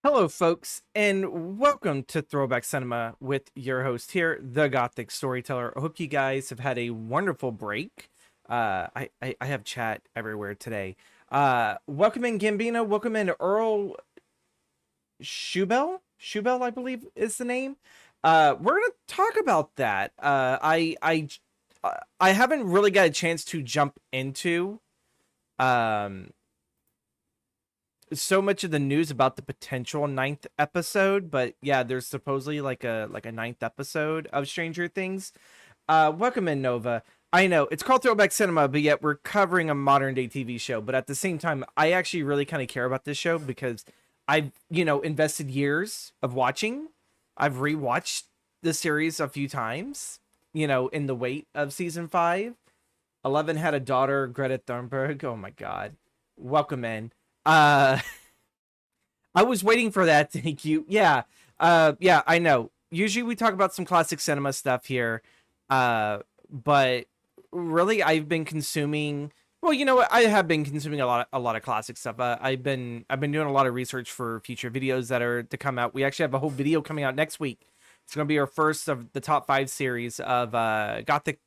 Hello, folks, and welcome to Throwback Cinema with your host here, the Gothic Storyteller. I hope you guys have had a wonderful break. I have chat everywhere today. Welcome in Gambino. Welcome in Earl Schubel. Schubel, I believe, is the name. We're gonna talk about that. I haven't really got a chance to jump into um so much of the news about the potential ninth episode, but yeah, there's supposedly like a ninth episode of Stranger Things. Welcome in, Nova. I know it's called Throwback Cinema, but yet we're covering a modern day TV show. But at the same time, I actually really kind of care about this show because I've invested years of watching. I've rewatched the series a few times. In the wait of season 5. 11 had a daughter, Greta Thunberg. Oh my god. Welcome in. Uh I was waiting for that. Thank you. Yeah. Yeah, I know. Usually we talk about some classic cinema stuff here. But really I've been consuming well, you know what? I have been consuming a lot of classic stuff. I've been doing a lot of research for future videos that are to come out. We actually have a whole video coming out next week. It's going to be our first of the top 5 series of gothic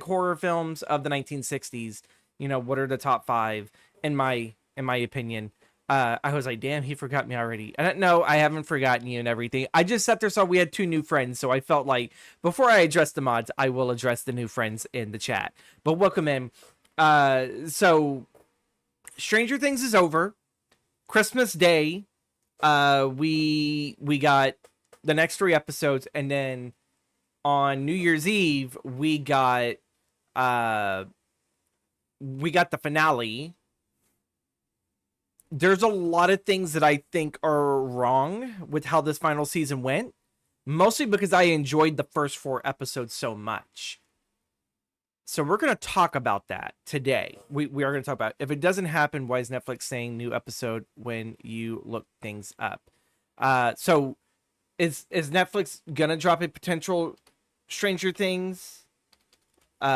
horror films of the 1960s. What are the top 5 in my opinion. I was like, damn, he forgot me already. And no, I haven't forgotten you and everything. I just sat there, saw we had 2 new friends, so I felt like before I address the mods, I will address the new friends in the chat. But welcome in. So Stranger Things is over. Christmas Day, we got the next 3 episodes, and then on New Year's Eve we got the finale. There's a lot of things that I think are wrong with how this final season went, mostly because I enjoyed the first 4 episodes so much. So we're going to talk about that today. We are going to talk about if it doesn't happen, why is Netflix saying new episode when you look things up? So is Netflix going to drop a potential Stranger Things? Hold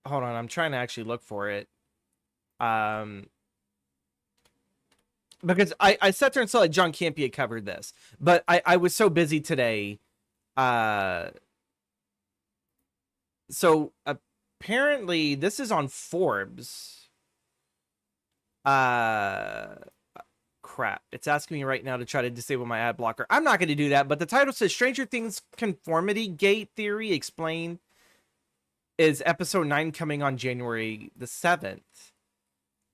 on, I'm trying to actually look for it. Because I sat there and saw like John Campea had covered this, but I was so busy today. So apparently this is on Forbes. Crap. It's asking me right now to try to disable my ad blocker. I'm not going to do that, but the title says Stranger Things Conformity Gate Theory Explained. Is episode 9 coming on January the 7th?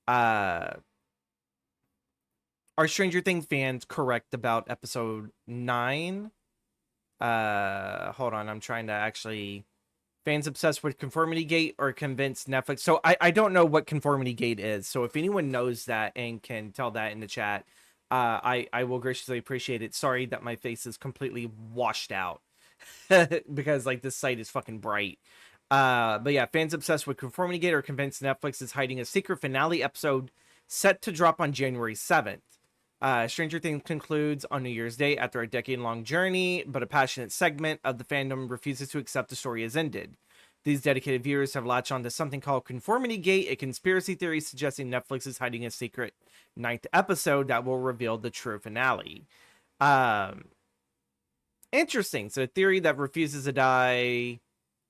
Are Stranger Things fans correct about episode 9? Hold on, I'm trying to actually... Fans obsessed with Conformity Gate or convinced Netflix? So I don't know what Conformity Gate is. So if anyone knows that and can tell that in the chat, I will graciously appreciate it. Sorry that my face is completely washed out because like this site is fucking bright. But yeah, fans obsessed with Conformity Gate or convinced Netflix is hiding a secret finale episode set to drop on January 7th. Stranger Things concludes on New Year's Day after a decade-long journey, but a passionate segment of the fandom refuses to accept the story has ended. These dedicated viewers have latched on to something called Conformity Gate, a conspiracy theory suggesting Netflix is hiding a secret 9th episode that will reveal the true finale. Interesting. So a theory that refuses to die.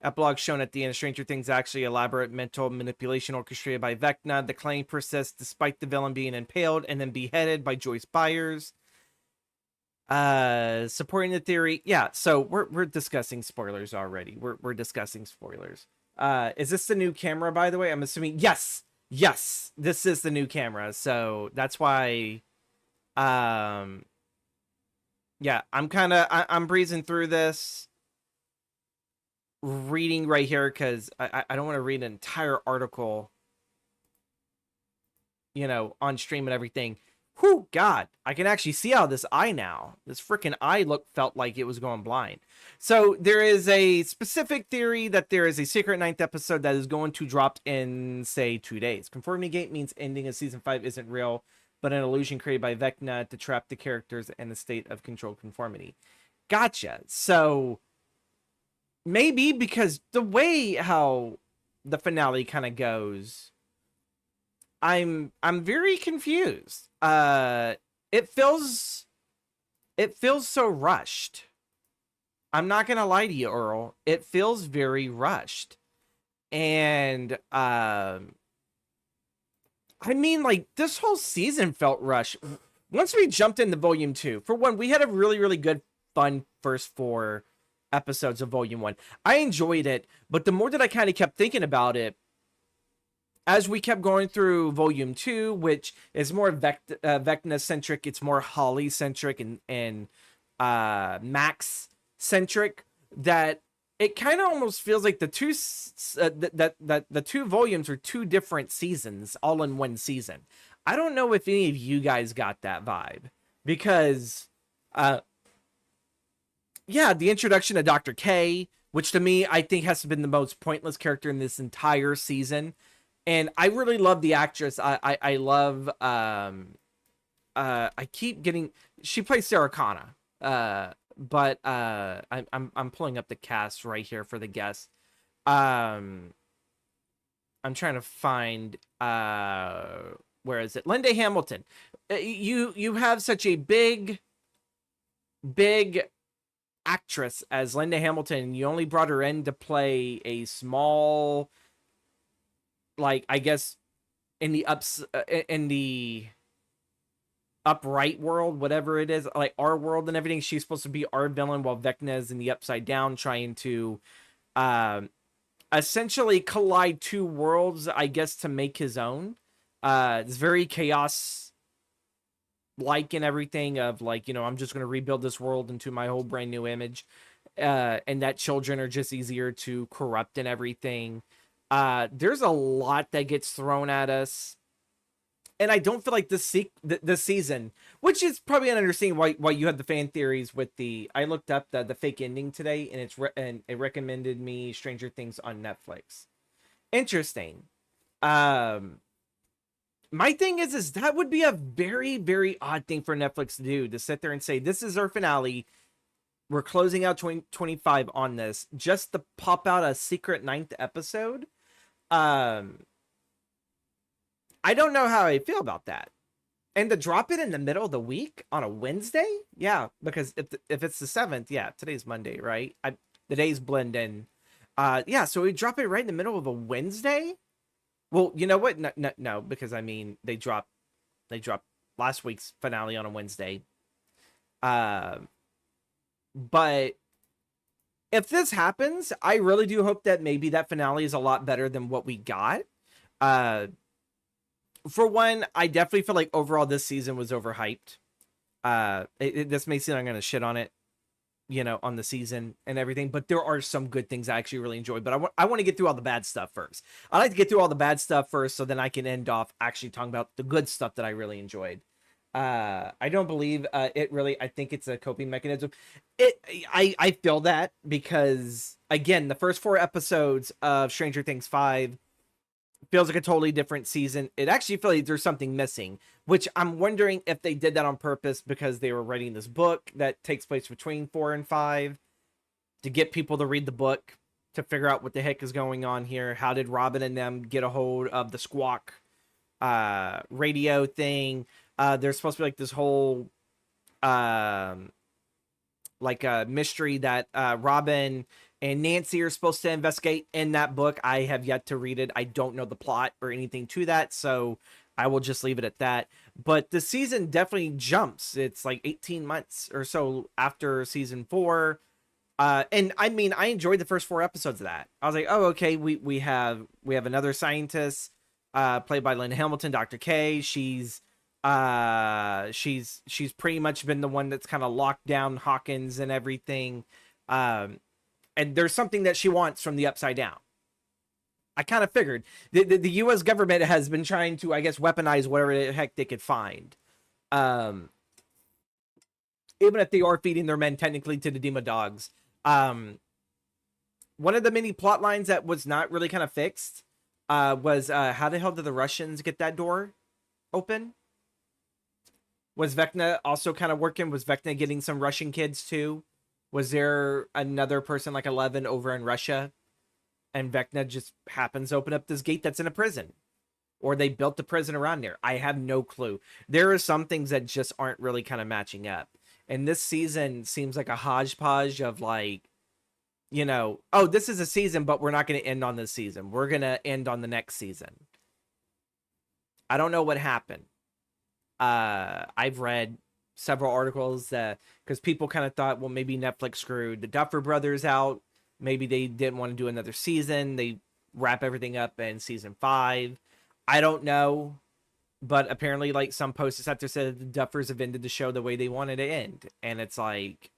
Epilogue shown at the end of Stranger Things actually elaborate mental manipulation orchestrated by Vecna. The claim persists despite the villain being impaled and then beheaded by Joyce Byers. Supporting the theory. Yeah, so we're discussing spoilers already. We're discussing spoilers. Is this the new camera, by the way? I'm assuming yes. Yes, this is the new camera. So that's why yeah, I'm breezing through this, reading right here because I don't want to read an entire article, on stream and everything. Whew, God, I can actually see out of this eye now. This freaking eye felt like it was going blind. So there is a specific theory that there is a secret 9th episode that is going to drop in, say, 2 days. Conformity Gate means ending of season 5 isn't real, but an illusion created by Vecna to trap the characters in a state of controlled conformity. Gotcha. So maybe because the way how the finale kind of goes, I'm very confused. It feels it feels so rushed. I'm not gonna lie to you, Earl. It feels very rushed. And I mean, like, this whole season felt rushed. Once we jumped into volume 2, for one, we had a really, really good, fun first 4 episodes of volume 1. I enjoyed it, but the more that I kind of kept thinking about it, as we kept going through volume 2, which is more Vecna centric, it's more Holly centric and Max centric, that it kind of almost feels like the the two volumes are two different seasons all in one season. I don't know if any of you guys got that vibe, because yeah, the introduction of Dr. K, which to me I think has been the most pointless character in this entire season. And I really love the actress. I love I keep getting, she plays Sarah Connor. But I'm pulling up the cast right here for the guest. I'm trying to find where is it? Linda Hamilton. You have such a big actress as Linda Hamilton. You only brought her in to play a small, like, I guess in the upright world, whatever it is, like our world and everything. She's supposed to be our villain, while Vecna is in the upside down, trying to essentially collide two worlds, I guess, to make his own. It's very chaos like and everything, of like, I'm just going to rebuild this world into my whole brand new image. And that children are just easier to corrupt and everything. There's a lot that gets thrown at us. And I don't feel like this season, which is probably an understanding why you had the fan theories with the. I looked up the fake ending today, and and it recommended me Stranger Things on Netflix. Interesting. My thing is that would be a very, very odd thing for Netflix to do, to sit there and say, this is our finale. We're closing out 2025 on this, just to pop out a secret 9th episode. I don't know how I feel about that. And to drop it in the middle of the week on a Wednesday? Yeah, because if it's the 7th, yeah, today's Monday, right? The days blend in. Yeah, so we drop it right in the middle of a Wednesday? Well, you know what? No, because I mean, they dropped last week's finale on a Wednesday. But if this happens, I really do hope that maybe that finale is a lot better than what we got. For one, I definitely feel like overall this season was overhyped. This may seem like I'm going to shit on it, on the season and everything, but there are some good things I actually really enjoyed. But I want to get through all the bad stuff first. I like to get through all the bad stuff first, so then I can end off actually talking about the good stuff that I really enjoyed. I don't believe it really. I think it's a coping mechanism. I feel that because, again, the first 4 episodes of Stranger Things 5 feels like a totally different season. It actually feels like there's something missing, which I'm wondering if they did that on purpose because they were writing this book that takes place between 4 and 5 to get people to read the book, to figure out what the heck is going on here. How did Robin and them get a hold of the Squawk radio thing? There's supposed to be like this whole mystery that Robin and Nancy are supposed to investigate in that book. I have yet to read it. I don't know the plot or anything to that, so I will just leave it at that. But the season definitely jumps. It's like 18 months or so after season 4. And I mean, I enjoyed the first 4 episodes of that. I was like, oh, okay, we have another scientist played by Linda Hamilton, Dr. K. She's pretty much been the one that's kind of locked down Hawkins and everything. And there's something that she wants from the Upside Down. I kind of figured the U.S. government has been trying to, I guess, weaponize whatever the heck they could find. Even if they are feeding their men technically to the Dema dogs. One of the many plot lines that was not really kind of fixed was how the hell did the Russians get that door open? Was Vecna also kind of working? Was Vecna getting some Russian kids too? Was there another person like 11 over in Russia, and Vecna just happens to open up this gate that's in a prison? or they built the prison around there. I have no clue. There are some things that just aren't really kind of matching up. And this season seems like a hodgepodge of like, oh, this is a season, but we're not going to end on this season. We're going to end on the next season. I don't know what happened. I've read several articles that because people kind of thought, well, maybe Netflix screwed the Duffer brothers out. Maybe they didn't want to do another season. They wrap everything up in season 5. I don't know. But apparently, like, some posters out there said the Duffers have ended the show the way they wanted to end. And it's like,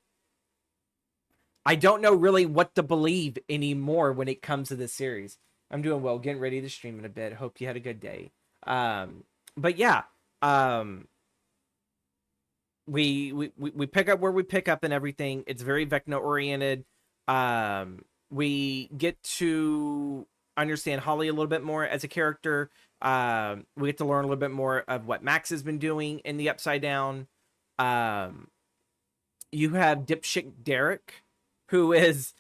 I don't know really what to believe anymore when it comes to this series. I'm doing well, getting ready to stream in a bit. Hope you had a good day. But yeah, we pick up where we pick up and everything. It's very Vecna oriented. We get to understand Holly a little bit more as a character. We get to learn a little bit more of what Max has been doing in the Upside Down. You have dipshit Derek, who is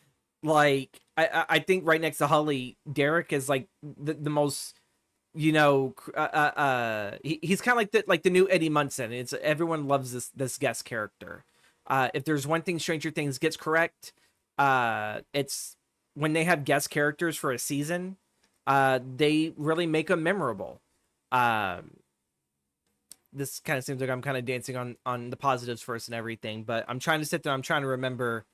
like, I think right next to Holly, Derek is like the most, he's kind of like the new Eddie Munson. It's everyone loves this guest character. If there's one thing Stranger Things gets correct, it's when they have guest characters for a season, they really make them memorable. This kind of seems like I'm kind of dancing on the positives first and everything, but I'm trying to sit there. I'm trying to remember,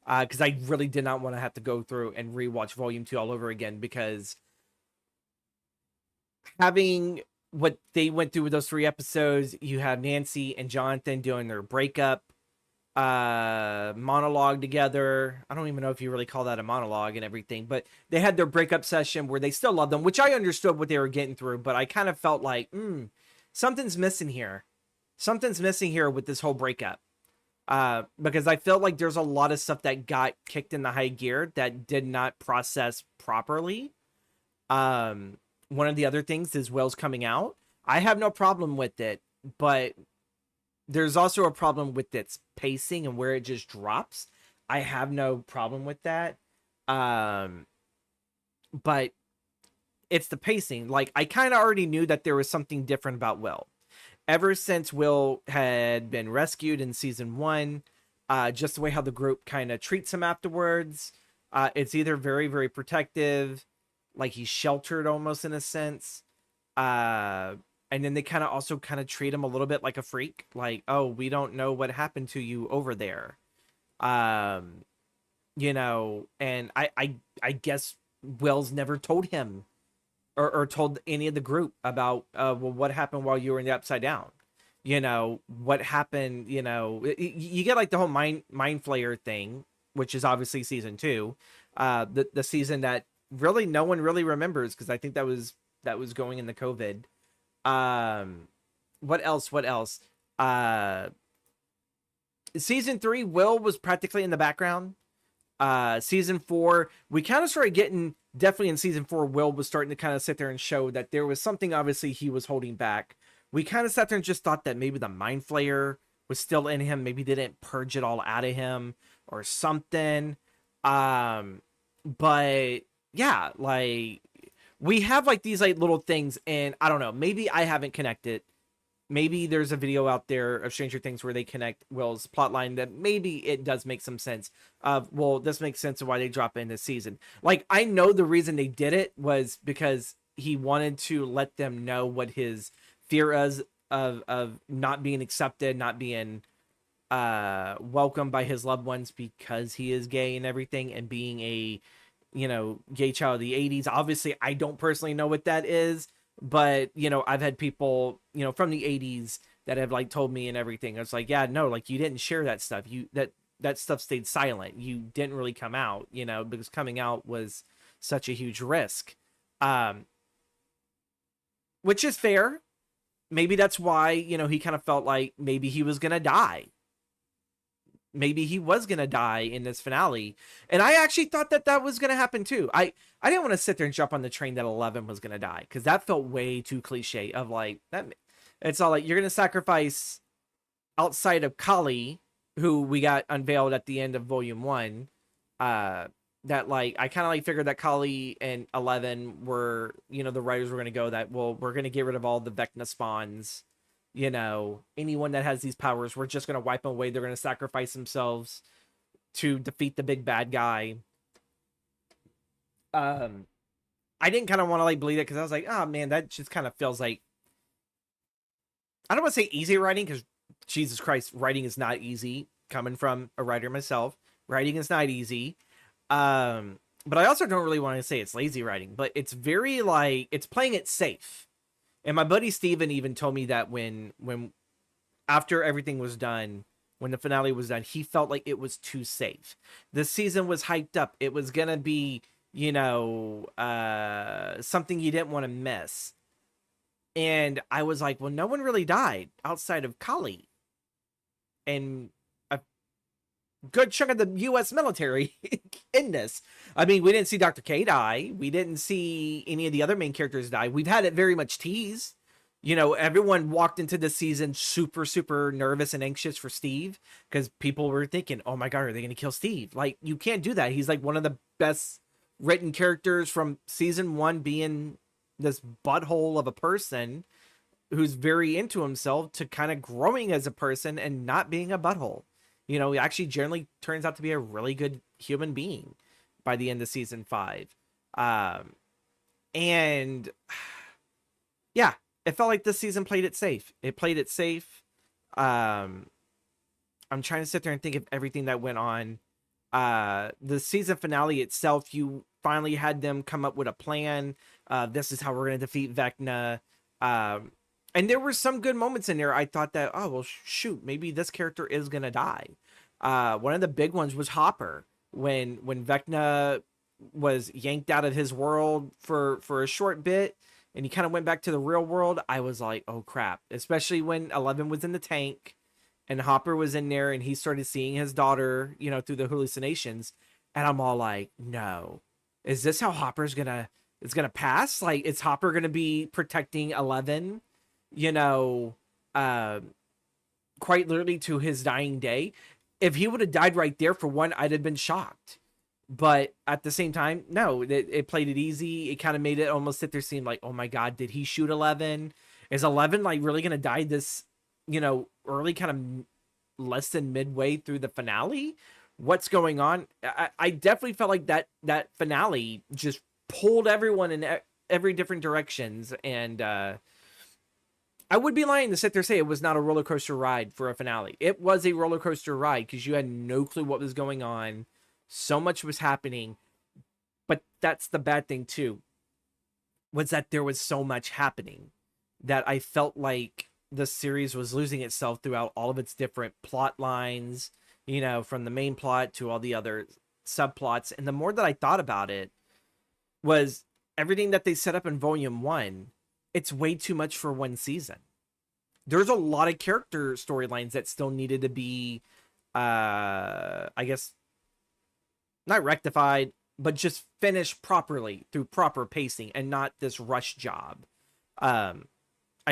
because I really did not want to have to go through and rewatch Volume 2 all over again, because having what they went through with those 3 episodes, you have Nancy and Jonathan doing their breakup monologue together. I don't even know if you really call that a monologue and everything, but they had their breakup session where they still loved them, which I understood what they were getting through, but I kind of felt like, something's missing here. Something's missing here with this whole breakup. Because I felt like there's a lot of stuff that got kicked in the high gear that did not process properly. One of the other things is Will's coming out. I have no problem with it, but there's also a problem with its pacing and where it just drops. I have no problem with that. But it's the pacing. Like, I kind of already knew that there was something different about Will. Ever since Will had been rescued in season 1, just the way how the group kind of treats him afterwards, it's either very, very protective, like he's sheltered almost in a sense, and then they kind of also kind of treat him a little bit like a freak, like, oh, we don't know what happened to you over there, and I guess Will's never told him or told any of the group about well, what happened while you were in the Upside Down. What happened, you get like the whole mind flayer thing, which is obviously season 2, the season that really no one really remembers, because I think that was going in the COVID. What else? Season 3, Will was practically in the background. Season 4, we kind of started getting, definitely in season 4, Will was starting to kind of sit there and show that there was something obviously he was holding back. We kind of sat there and just thought that maybe the mind flayer was still in him. Maybe they didn't purge it all out of him or something. But yeah, like, we have like these like little things, and I don't know, maybe I haven't connected. Maybe there's a video out there of Stranger Things where they connect Will's plotline that maybe it does make some sense of, well, this makes sense of why they drop in this season. Like, I know the reason they did it was because he wanted to let them know what his fear is of not being accepted, not being welcomed by his loved ones because he is gay and everything, and being a, gay child of the 80s. Obviously, I don't personally know what that is, but, I've had people, from the 80s that have like told me and everything. It's like, yeah, no, like, you didn't share that stuff. That stuff stayed silent. You didn't really come out, because coming out was such a huge risk. Which is fair. Maybe that's why, he kind of felt like maybe he was going to die. Maybe he was going to die in this finale. And I actually thought that was going to happen too. I didn't want to sit there and jump on the train that 11 was going to die, because that felt way too cliche of like, that. It's all like, you're going to sacrifice, outside of Kali, who we got unveiled at the end of volume 1, that like I kind of like figured that Kali and 11 were, the writers were going to go that, well, we're going to get rid of all the Vecna spawns, anyone that has these powers, we're just going to wipe them away. They're going to sacrifice themselves to defeat the big bad guy. I didn't kind of want to like believe it because I was like, oh man, that just kind of feels like, I don't want to say easy writing because Jesus Christ, writing is not easy. Coming from a writer myself, writing is not easy. But I also don't really want to say it's lazy writing, but it's very like it's playing it safe. And my buddy Steven even told me that when after everything was done, when the finale was done, he felt like it was too safe. The season was hyped up. It was gonna be, something you didn't want to miss. And I was like, well, no one really died outside of Kali. And a good chunk of the U.S. military in this. I mean, we didn't see Dr. K die. We didn't see any of the other main characters die. We've had it very much teased. Everyone walked into the season super, super nervous and anxious for Steve because people were thinking, oh my God, are they going to kill Steve? Like, you can't do that. He's like one of the best written characters from season 1, being this butthole of a person who's very into himself to kind of growing as a person and not being a butthole. He actually generally turns out to be a really good human being by the end of season 5. And yeah, it felt like this season played it safe. It played it safe. I'm trying to sit there and think of everything that went on. The season finale itself, you finally had them come up with a plan. This is how we're going to defeat Vecna. And there were some good moments in there. I thought that, oh, well, shoot, maybe this character is going to die. One of the big ones was Hopper. When Vecna was yanked out of his world for a short bit, and he kind of went back to the real world, I was like, oh, crap. Especially when 11 was in the tank, and Hopper was in there, and he started seeing his daughter, through the hallucinations. And I'm all like, no. Is this how Hopper's gonna pass? Like, is Hopper gonna be protecting 11? Quite literally to his dying day. If he would have died right there, for one, I'd have been shocked. But at the same time, no, it played it easy. It kind of made it almost sit there seem like, oh my God, did he shoot 11? Is 11 like really going to die this, early, kind of less than midway through the finale? What's going on? I definitely felt like that finale just pulled everyone in every different directions. And, I would be lying to sit there and say it was not a roller coaster ride for a finale. It was a roller coaster ride because you had no clue what was going on. So much was happening. But that's the bad thing too, was that there was so much happening that I felt like the series was losing itself throughout all of its different plot lines, from the main plot to all the other subplots. And the more that I thought about it, was everything that they set up in volume 1, it's way too much for one season. There's a lot of character storylines that still needed to be, I guess, not rectified, but just finished properly through proper pacing and not this rush job. I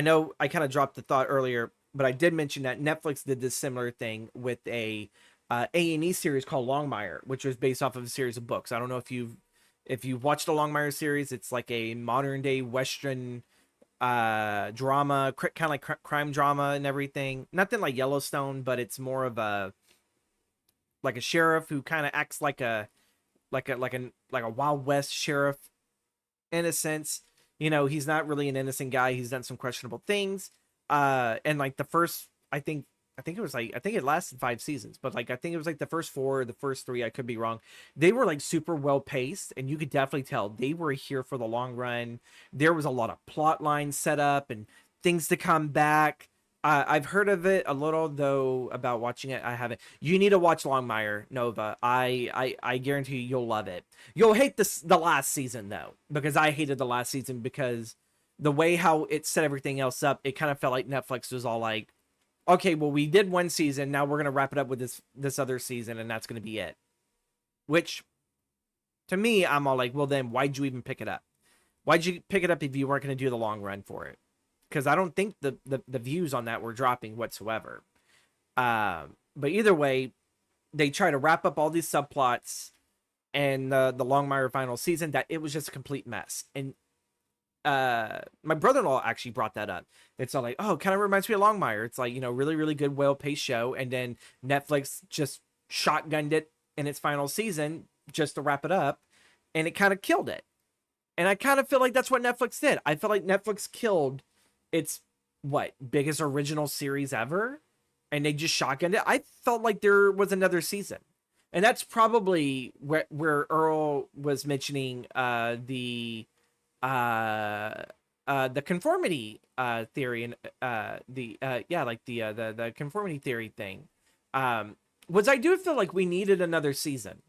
know I kind of dropped the thought earlier, but I did mention that Netflix did this similar thing with a A&E series called Longmire, which was based off of a series of books. I don't know if you've watched the Longmire series. It's like a modern day Western drama, kind of like crime drama and everything. Nothing like Yellowstone, but it's more of a sheriff who kind of acts like a Wild West sheriff in a sense. He's not really an innocent guy. He's done some questionable things. And like the first, I think it lasted 5 seasons, but like I think it was like the first 4 or the first 3, I could be wrong. They were like super well paced, and you could definitely tell they were here for the long run. There was a lot of plot lines set up and things to come back. I've heard of it a little, though, about watching it. I haven't. You need to watch Longmire, Nova. I guarantee you'll love it. You'll hate the last season, though, because I hated the last season because the way how it set everything else up, it kind of felt like Netflix was all like, okay, well, we did 1 season. Now we're going to wrap it up with this other season, and that's going to be it. Which, to me, I'm all like, well, then why'd you even pick it up? Why'd you pick it up if you weren't going to do the long run for it? Because I don't think the views on that were dropping whatsoever. But either way, they try to wrap up all these subplots, and the Longmire final season, that it was just a complete mess. And my brother-in-law actually brought that up. It's all like, oh, kind of reminds me of Longmire. It's like, you know, really, really good, well-paced show, and then Netflix just shotgunned it in its final season just to wrap it up, and it kind of killed it. And I kind of feel like that's what Netflix did. I feel like Netflix killed its biggest original series ever, and they just shotgunned it. I felt like there was another season, and that's probably where Earl was mentioning the conformity theory, and the conformity theory thing. Was I do feel like we needed another season.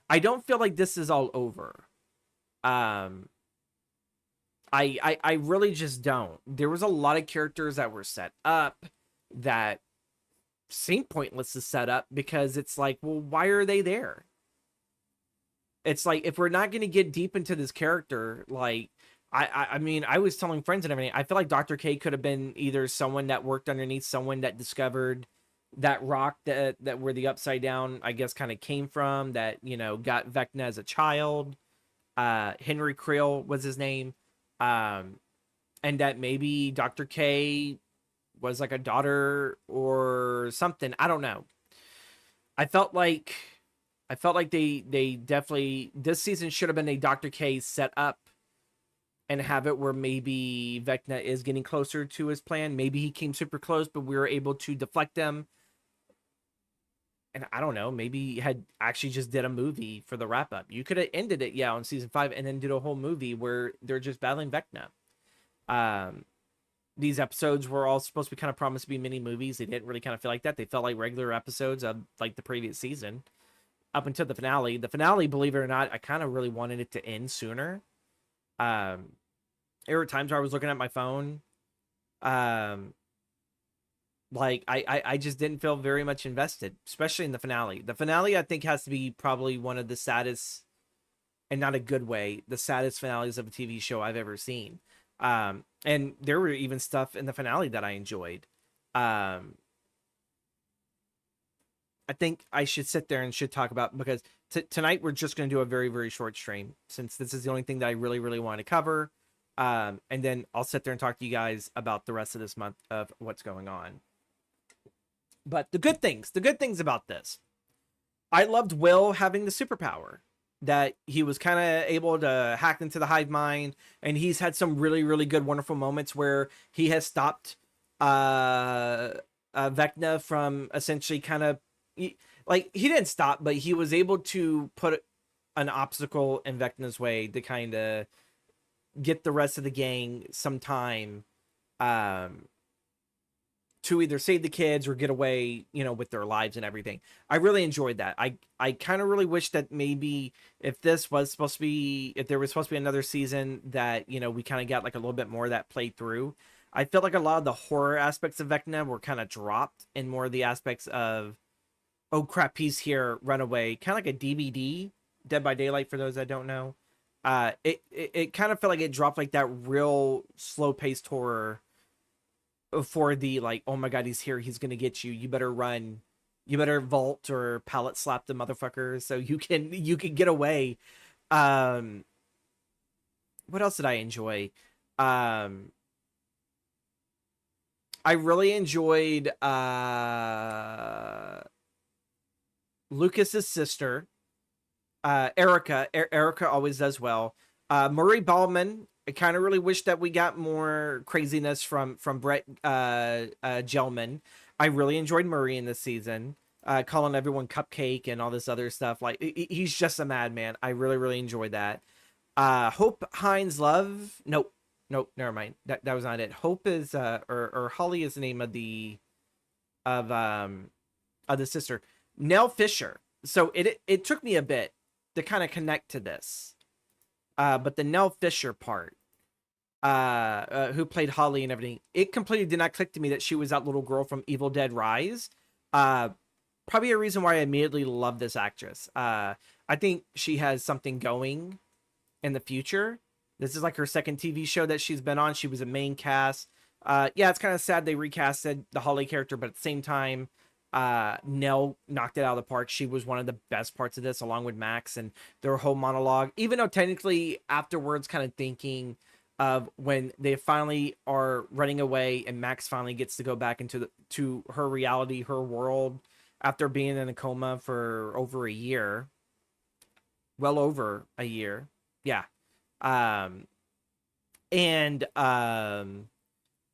I don't feel like this is all over. I really just don't. There was a lot of characters that were set up that seem pointless to set up, because it's like, well, why are they there? It's like, if we're not going to get deep into this character, like, I mean, I was telling friends and everything, I feel like Dr. K could have been either someone that worked underneath someone that discovered that rock that where the upside down, I guess, kind of came from, that, you know, got Vecna as a child. Henry Creel was his name. And that maybe Dr. K was like a daughter or something. I don't know. I felt like they definitely, this season should have been a Dr. K set up, and have it where maybe Vecna is getting closer to his plan. Maybe he came super close, but we were able to deflect them. And I don't know, maybe had actually just did a movie for the wrap up. You could have ended it, on season 5, and then did a whole movie where they're just battling Vecna. These episodes were all supposed to be kind of promised to be mini movies. They didn't really kind of feel like that. They felt like regular episodes of like the previous season up until the finale. The finale, believe it or not, I kind of really wanted it to end sooner. There were times where I was looking at my phone. Like I just didn't feel very much invested, especially in the finale. The finale, I think, has to be probably one of the saddest, and not a good way, the saddest finales of a TV show I've ever seen. And there were even stuff in the finale that I enjoyed. I think I should sit there and should talk about, because tonight we're just going to do a very, very short stream, since this is the only thing that I really, really want to cover. And then I'll sit there and talk to you guys about the rest of this month of what's going on. But the good things about this, I loved Will having the superpower, that he was kind of able to hack into the hive mind, and he's had some really, really good, wonderful moments where he has stopped Vecna from essentially kind of, like, he didn't stop, but he was able to put an obstacle in Vecna's way to kind of get the rest of the gang some time to either save the kids or get away, you know, with their lives and everything. I really enjoyed that. I kind of really wish that maybe if there was supposed to be another season, that, you know, we kind of got like a little bit more of that played through. I felt like a lot of the horror aspects of Vecna were kind of dropped, and more of the aspects of, oh crap, he's here, run away. Kind of like a DVD, Dead by Daylight, for those that don't know. It kind of felt like it dropped like that real slow paced horror for the, like, oh my god, he's here, he's gonna get you, you better run, you better vault or pallet slap the motherfucker so you can get away. What else did I enjoy? I really enjoyed Lucas's sister, Erica. Erica always does well. Murray Ballman, I kind of really wish that we got more craziness from Brett Gelman. I really enjoyed Murray in this season, calling everyone cupcake and all this other stuff. Like, he's just a madman. I really, really enjoyed that. Hope Hines Love. Nope, never mind. That was not it. Hope is or Holly is the name of the sister. Nell Fisher. So it took me a bit to kind of connect to this. But the Nell Fisher part, who played Holly and everything, it completely did not click to me that she was that little girl from Evil Dead Rise. Probably a reason why I immediately love this actress. I think she has something going in the future. This is like her second TV show that she's been on. She was a main cast. Yeah, it's kind of sad they recasted the Holly character, but at the same time, Nell knocked it out of the park. She was one of the best parts of this, along with Max and their whole monologue. Even though technically afterwards, kind of thinking of when they finally are running away and Max finally gets to go back into to her reality, her world, after being in a coma for over a year, well over a year. Yeah. Um, and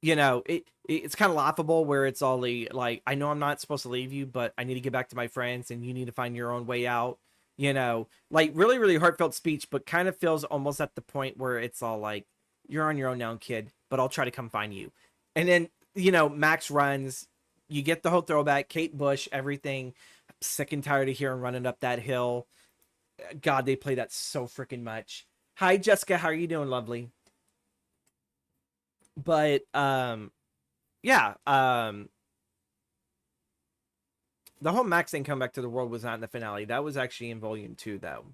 you know, it's kind of laughable where it's all like, I know I'm not supposed to leave you, but I need to get back to my friends and you need to find your own way out. You know, like really, really heartfelt speech, but kind of feels almost at the point where it's all like, you're on your own now, kid, but I'll try to come find you. And then, you know, Max runs, you get the whole throwback, Kate Bush, everything. I'm sick and tired of hearing running up that hill. God, they play that so freaking much. Hi, Jessica. How are you doing, lovely? But yeah, the whole Max thing come back to the world was not in the finale. That was actually in volume 2, though.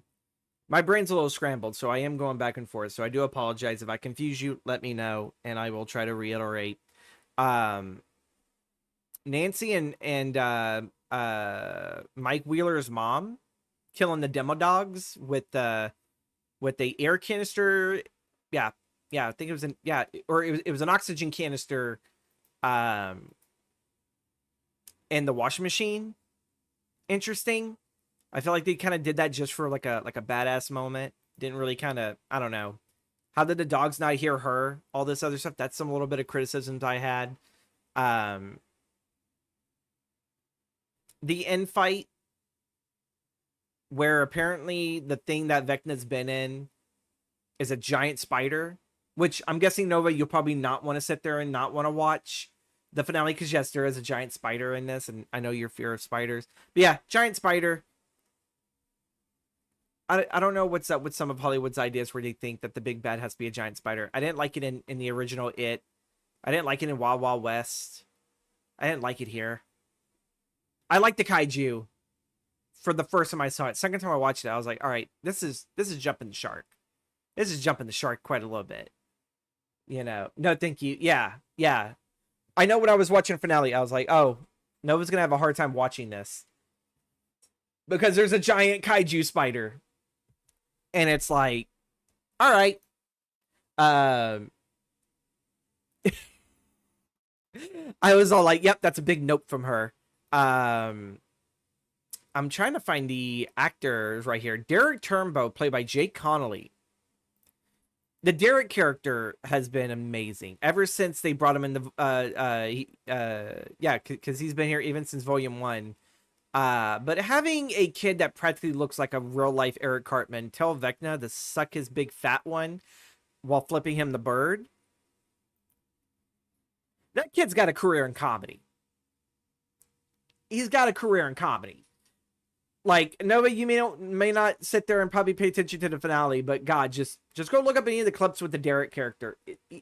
My brain's a little scrambled, so I am going back and forth. So I do apologize if I confuse you. Let me know, and I will try to reiterate. Um, Nancy and Mike Wheeler's mom killing the demo dogs with the air canister. Yeah, yeah, I think it was or it was an oxygen canister, um, in the washing machine. Interesting. I feel like they kind of did that just for like a badass moment. Didn't really kind of, I don't know. How did the dogs not hear her? All this other stuff. That's some little bit of criticisms I had. Um, the end fight where apparently the thing that Vecna's been in is a giant spider, which I'm guessing, Nova, you'll probably not want to sit there and not want to watch the finale because yes, there is a giant spider in this, and I know your fear of spiders. But yeah, giant spider. I don't know what's up with some of Hollywood's ideas where they think that the big bad has to be a giant spider. I didn't like it in the original It. I didn't like it in Wild Wild West. I didn't like it here. I like the kaiju for the first time I saw it. Second time I watched it, I was like, all right, this is jumping the shark. This is jumping the shark quite a little bit. You know, no, thank you. Yeah, yeah. I know when I was watching finale, I was like, oh, Nova's gonna have a hard time watching this because there's a giant kaiju spider, and it's like, all right, um, I was all like, yep, that's a big nope from her. Um, I'm trying to find the actors right here. Derek Turnbow, played by Jake Connolly. The Derek character has been amazing ever since they brought him in the yeah, because he's been here even since volume 1. But having a kid that practically looks like a real life Eric Cartman tell Vecna to suck his big fat one while flipping him the bird, that kid's got a career in comedy. He's got a career in comedy. Like, Nova, you may not sit there and probably pay attention to the finale, but God, just go look up any of the clips with the Derek character.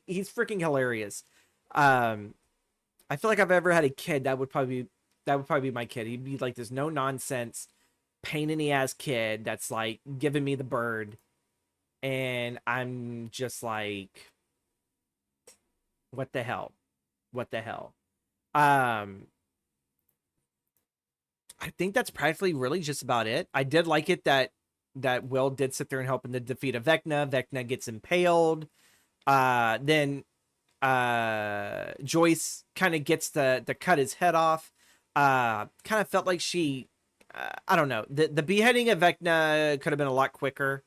He's freaking hilarious. I feel like if I've ever had a kid, that would probably be my kid. He'd be like this no nonsense, pain in the ass kid that's like giving me the bird, and I'm just like, what the hell? What the hell? I think that's practically really just about it. I did like it that Will did sit there and help in the defeat of Vecna. Vecna gets impaled. Then Joyce kind of gets to cut his head off. Kind of felt like she, I don't know. The beheading of Vecna could have been a lot quicker.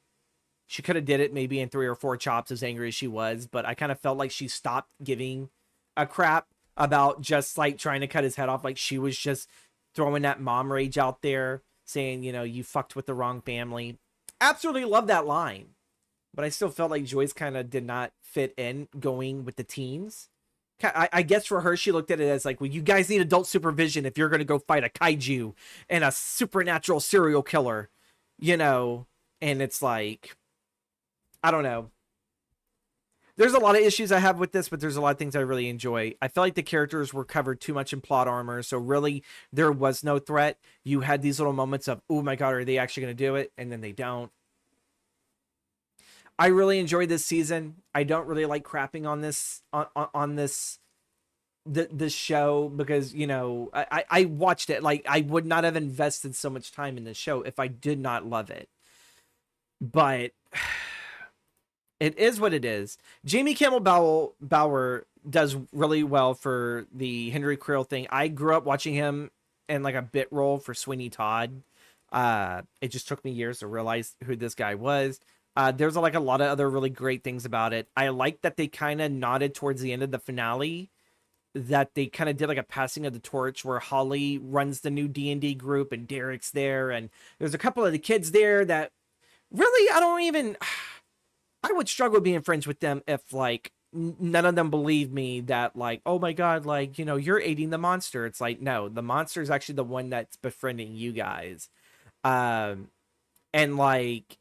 She could have did it maybe in 3 or 4 chops, as angry as she was. But I kind of felt like she stopped giving a crap about just like trying to cut his head off. Like she was just throwing that mom rage out there, saying, you know, you fucked with the wrong family. Absolutely love that line. But I still felt like Joyce kind of did not fit in going with the teens. I guess for her, she looked at it as like, well, you guys need adult supervision if you're going to go fight a kaiju and a supernatural serial killer, you know? And it's like, I don't know. There's a lot of issues I have with this, but there's a lot of things I really enjoy. I felt like the characters were covered too much in plot armor, so really there was no threat. You had these little moments of, oh my God, are they actually going to do it? And then they don't. I really enjoyed this season. I don't really like crapping on this the show because I watched it. Like, I would not have invested so much time in the show if I did not love it. But it is what it is. Jamie Campbell Bower does really well for the Henry Creel thing. I grew up watching him in like a bit role for Sweeney Todd. It just took me years to realize who this guy was. There's like a lot of other really great things about it. I like that they kind of nodded towards the end of the finale that they kind of did like a passing of the torch where Holly runs the new D&D group and Derek's there, and there's a couple of the kids there that really I would struggle being friends with them if like none of them believe me that like, oh my god, like, you're aiding the monster. It's like, no, the monster is actually the one that's befriending you guys. And like,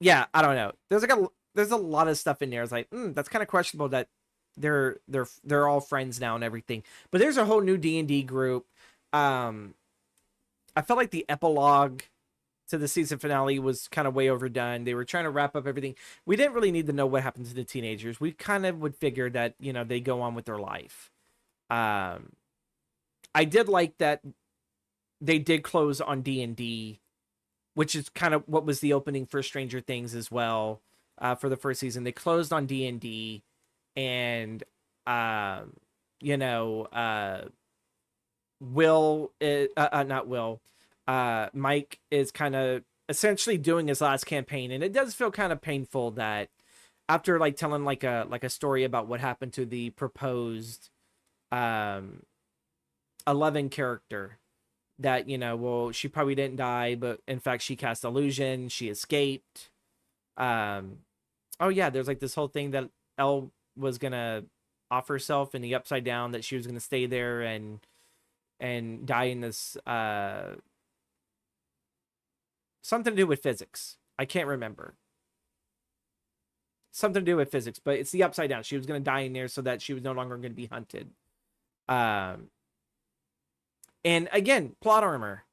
yeah, I don't know, there's a lot of stuff in there. It's like, that's kind of questionable that they're all friends now and everything, but there's a whole new D&D group. I felt like the epilogue to the season finale was kind of way overdone. They were trying to wrap up everything. We didn't really need to know what happened to the teenagers. We kind of would figure that they go on with their life. I did like that they did close on D&D, which is kind of what was the opening for Stranger Things as well. For the first season, they closed on D&D. And Will is, not Will, Mike is kind of essentially doing his last campaign, and it does feel kind of painful that after like telling like a story about what happened to the proposed 11 character, that well, she probably didn't die, but in fact she cast illusion, she escaped. Oh yeah, there's like this whole thing that Elle was gonna off herself in the Upside Down, that she was gonna stay there and die in this something to do with physics. I can't remember. Something to do with physics, but it's the Upside Down. She was gonna die in there so that she was no longer gonna be hunted. And again, plot armor.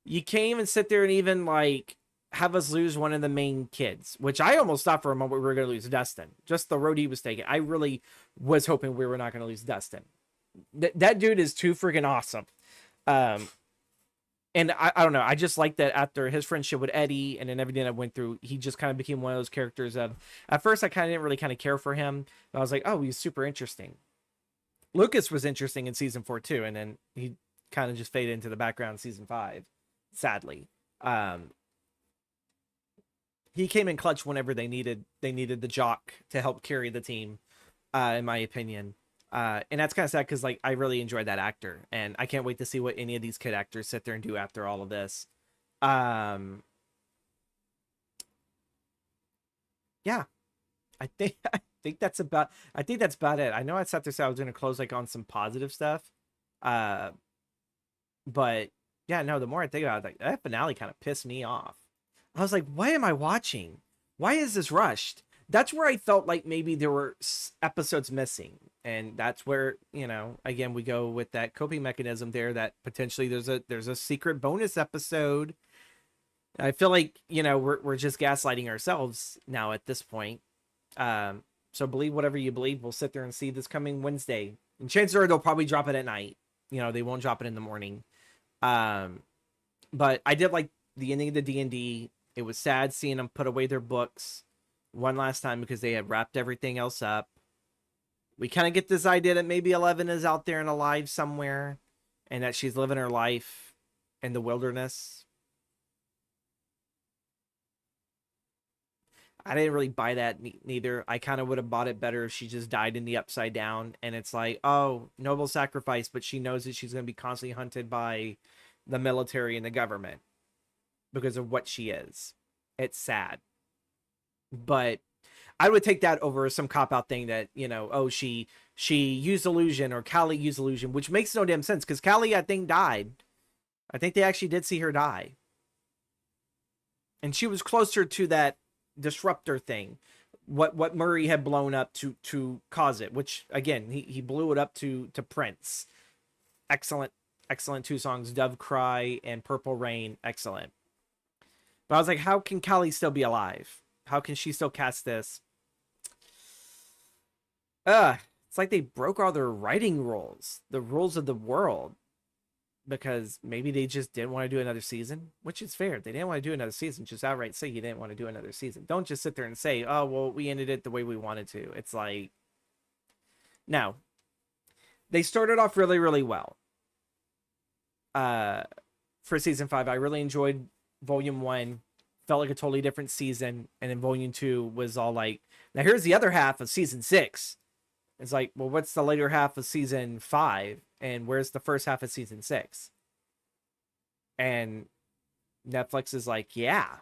You can't even sit there and even like have us lose one of the main kids, which I almost thought for a moment we were going to lose Dustin. Just the road he was taking. I really was hoping we were not going to lose Dustin. That dude is too freaking awesome. And I don't know. I just like that after his friendship with Eddie and then everything I went through, he just kind of became one of those characters of, at first I kind of didn't really kind of care for him. But I was like, oh, he's super interesting. Lucas was interesting in season 4 too. And then he kind of just faded into the background in season 5, sadly. He came in clutch whenever they needed the jock to help carry the team, in my opinion. And that's kind of sad because like I really enjoyed that actor, and I can't wait to see what any of these kid actors sit there and do after all of this. Yeah, I think that's about it. I know I sat there said I was going to close like on some positive stuff, but yeah, no. The more I think about it, like, that finale kind of pissed me off. I was like, why am I watching? Why is this rushed? That's where I felt like maybe there were episodes missing. And that's where, again, we go with that coping mechanism there, that potentially there's a secret bonus episode. I feel like, we're just gaslighting ourselves now at this point. So believe whatever you believe. We'll sit there and see this coming Wednesday. And chances are they'll probably drop it at night. They won't drop it in the morning. But I did like the ending of the D&D. It was sad seeing them put away their books one last time because they had wrapped everything else up. We kind of get this idea that maybe 11 is out there and alive somewhere, and that she's living her life in the wilderness. I didn't really buy that neither. I kind of would have bought it better if she just died in the Upside Down, and it's like, oh, noble sacrifice, but she knows that she's going to be constantly hunted by the military and the government because of what she is. It's sad. But I would take that over some cop-out thing that, oh, she used illusion, or Callie used illusion, which makes no damn sense because Callie, I think, died. I think they actually did see her die. And she was closer to that disruptor thing, what Murray had blown up to cause it, which, again, he blew it up to Prince. Excellent 2 songs, Dove Cry and Purple Rain, excellent. But I was like, how can Callie still be alive? How can she still cast this? It's like they broke all their writing rules, the rules of the world, because maybe they just didn't want to do another season, which is fair. They didn't want to do another season. Just outright say you didn't want to do another season. Don't just sit there and say, oh, well, we ended it the way we wanted to. It's like, no. They started off really, really well. For season 5, I really enjoyed volume 1. Felt like a totally different season. And then volume 2 was all like, now here's the other half of season 6. It's like, well, what's the later half of season 5? And where's the first half of season 6? And Netflix is like, yeah.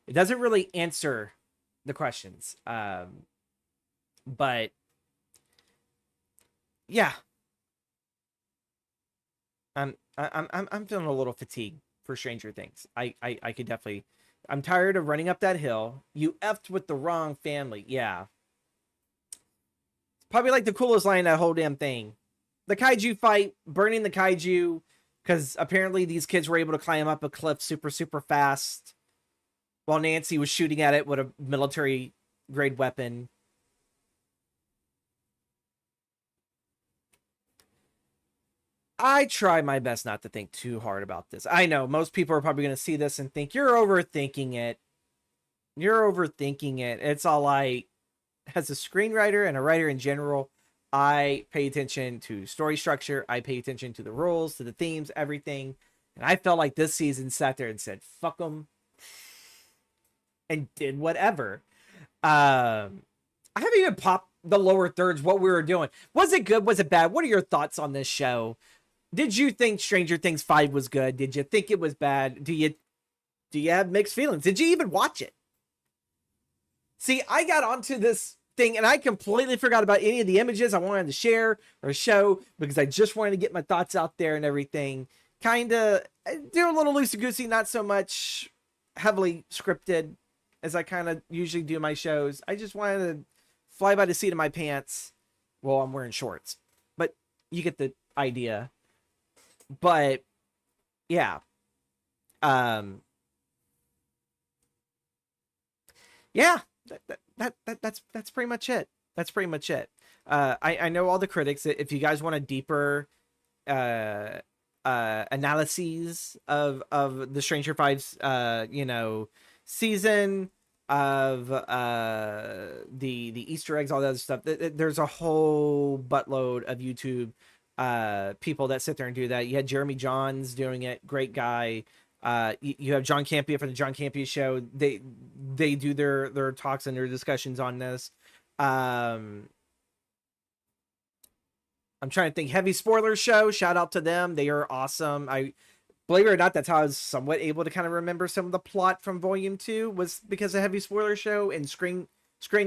It doesn't really answer the questions. But yeah. I'm feeling a little fatigued for Stranger Things. I could definitely. I'm tired of running up that hill. You effed with the wrong family. Yeah. Probably like the coolest line in that whole damn thing. The kaiju fight, burning the kaiju, because apparently these kids were able to climb up a cliff super, super fast while Nancy was shooting at it with a military grade weapon. I try my best not to think too hard about this. I know most people are probably going to see this and think you're overthinking it. You're overthinking it. It's all like, as a screenwriter and a writer in general, I pay attention to story structure. I pay attention to the rules, to the themes, everything. And I felt like this season sat there and said, fuck them, and did whatever. I haven't even popped the lower thirds, what we were doing. Was it good? Was it bad? What are your thoughts on this show? Did you think Stranger Things 5 was good? Did you think it was bad? Do you have mixed feelings? Did you even watch it? See, I got onto this thing and I completely forgot about any of the images I wanted to share or show because I just wanted to get my thoughts out there and everything. Kind of do a little loosey-goosey, not so much heavily scripted as I kind of usually do my shows. I just wanted to fly by the seat of my pants. Well, I'm wearing shorts, but you get the idea. But yeah, yeah, that's pretty much it. That's pretty much it. I know all the critics. If you guys want a deeper analyses of the Stranger Five's season of the Easter eggs, all that other stuff, there's a whole buttload of YouTube people that sit there and do that. You had Jeremy Johns doing it, great guy. You have John Campea for the John Campea show. They do their talks and their discussions on this. I'm trying to think. Heavy Spoilers Show, shout out to them. They are awesome. I believe it or not, that's how I was somewhat able to kind of remember some of the plot from Volume 2 was because of Heavy Spoilers Show and Screen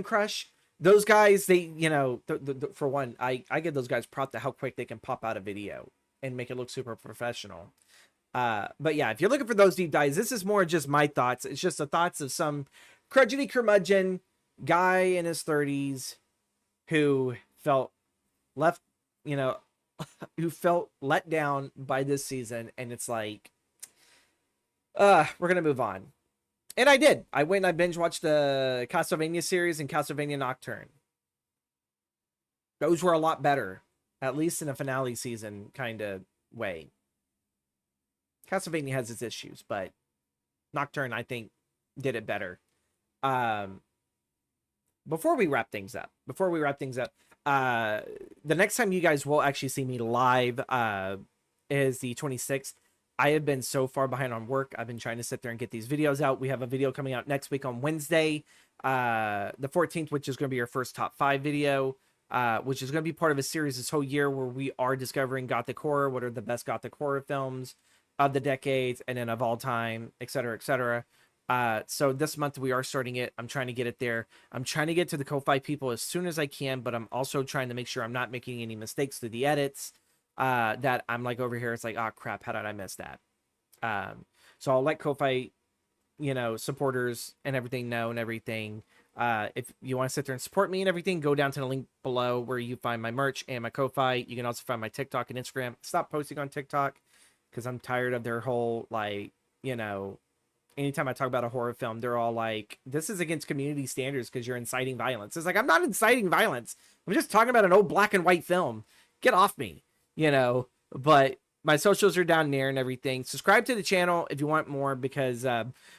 Crush. Those guys, they, for one, I give those guys prop to how quick they can pop out a video and make it look super professional. But yeah, if you're looking for those deep dives, this is more just my thoughts. It's just the thoughts of some crudgety curmudgeon guy in his 30s who felt left, who felt let down by this season. And it's like, we're going to move on. And I did. I went and I binge watched the Castlevania series and Castlevania Nocturne. Those were a lot better, at least in a finale season kind of way. Castlevania has its issues, but Nocturne, I think, did it better. Before we wrap things up, the next time you guys will actually see me live is the 26th. I have been so far behind on work. I've been trying to sit there and get these videos out. We have a video coming out next week on Wednesday, the 14th, which is going to be our first top 5 video, which is going to be part of a series this whole year where we are discovering Gothic horror. What are the best Gothic horror films of the decades and then of all time, et cetera, et cetera. So this month we are starting it. I'm trying to get it there. I'm trying to get to the Ko-Fi people as soon as I can, but I'm also trying to make sure I'm not making any mistakes through the edits. That I'm like over here, it's like, oh crap, how did I miss that? So I'll let Ko-Fi, supporters and everything know and everything. If you want to sit there and support me and everything, go down to the link below where you find my merch and my Ko-Fi. You can also find my TikTok and Instagram. Stop posting on TikTok because I'm tired of their whole anytime I talk about a horror film, they're all like, this is against community standards because you're inciting violence. It's like, I'm not inciting violence. I'm just talking about an old black and white film. Get off me, you know? But my socials are down there and everything. Subscribe to the channel if you want more, because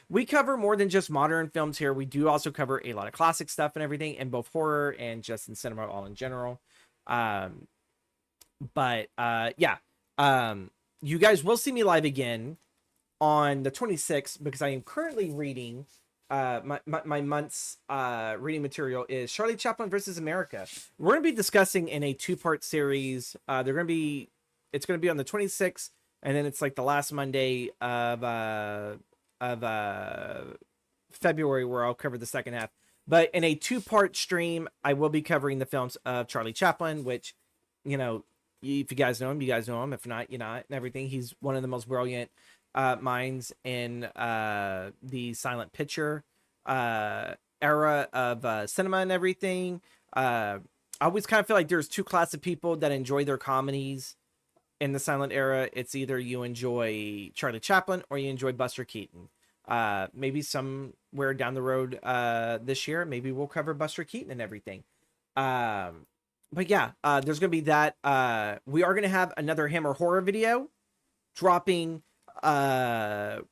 we cover more than just modern films here. We do also cover a lot of classic stuff and everything, in both horror and just in cinema all in general. Yeah. You guys will see me live again on the 26th, because I am currently reading my month's reading material is Charlie Chaplin versus America. We're going to be discussing in a 2-part series. It's going to be on the 26th, and then it's like the last Monday of February, where I'll cover the second half. But in a 2-part stream, I will be covering the films of Charlie Chaplin, which, you know, if you guys know him, you guys know him. If not, you're not, and everything. He's one of the most brilliant minds in the silent picture era of cinema and everything. I always kind of feel like there's 2 classes of people that enjoy their comedies in the silent era. It's either you enjoy Charlie Chaplin or you enjoy Buster Keaton. Maybe somewhere down the road this year, maybe we'll cover Buster Keaton and everything. But yeah, there's gonna be that. We are gonna have another Hammer horror video dropping. We're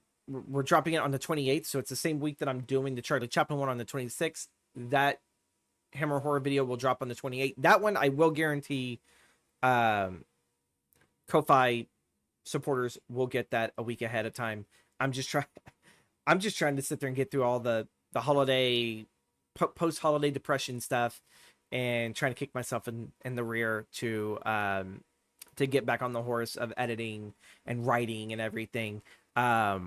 dropping it on the 28th, so it's the same week that I'm doing the Charlie Chaplin one on the 26th. That Hammer horror video will drop on the 28th. That one I will guarantee Ko-Fi supporters will get that a week ahead of time. I'm just trying to sit there and get through all the holiday post-holiday depression stuff, and trying to kick myself in the rear to get back on the horse of editing and writing and everything. I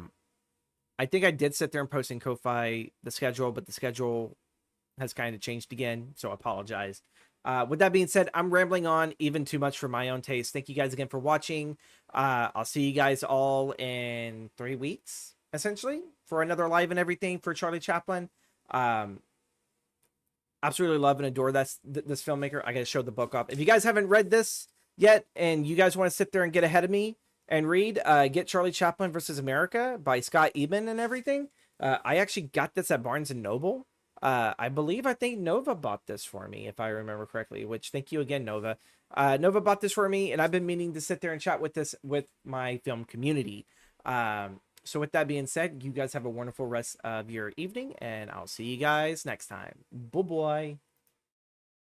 think I did sit there and post in Ko-Fi the schedule, but the schedule has kind of changed again, so I apologize. With that being said, I'm rambling on even too much for my own taste. Thank you guys again for watching. I'll see you guys all in 3 weeks, essentially, for another live and everything for Charlie Chaplin. Absolutely love and adore this filmmaker. I gotta show the book off. If you guys haven't read this yet, and you guys want to sit there and get ahead of me and read, get Charlie Chaplin versus America by Scott Eben and everything. I actually got this at Barnes and Noble. I think Nova bought this for me, if I remember correctly, which thank you again, Nova. Nova bought this for me, and I've been meaning to sit there and chat with this with my film community. So with that being said, you guys have a wonderful rest of your evening, and I'll see you guys next time. Bye-bye.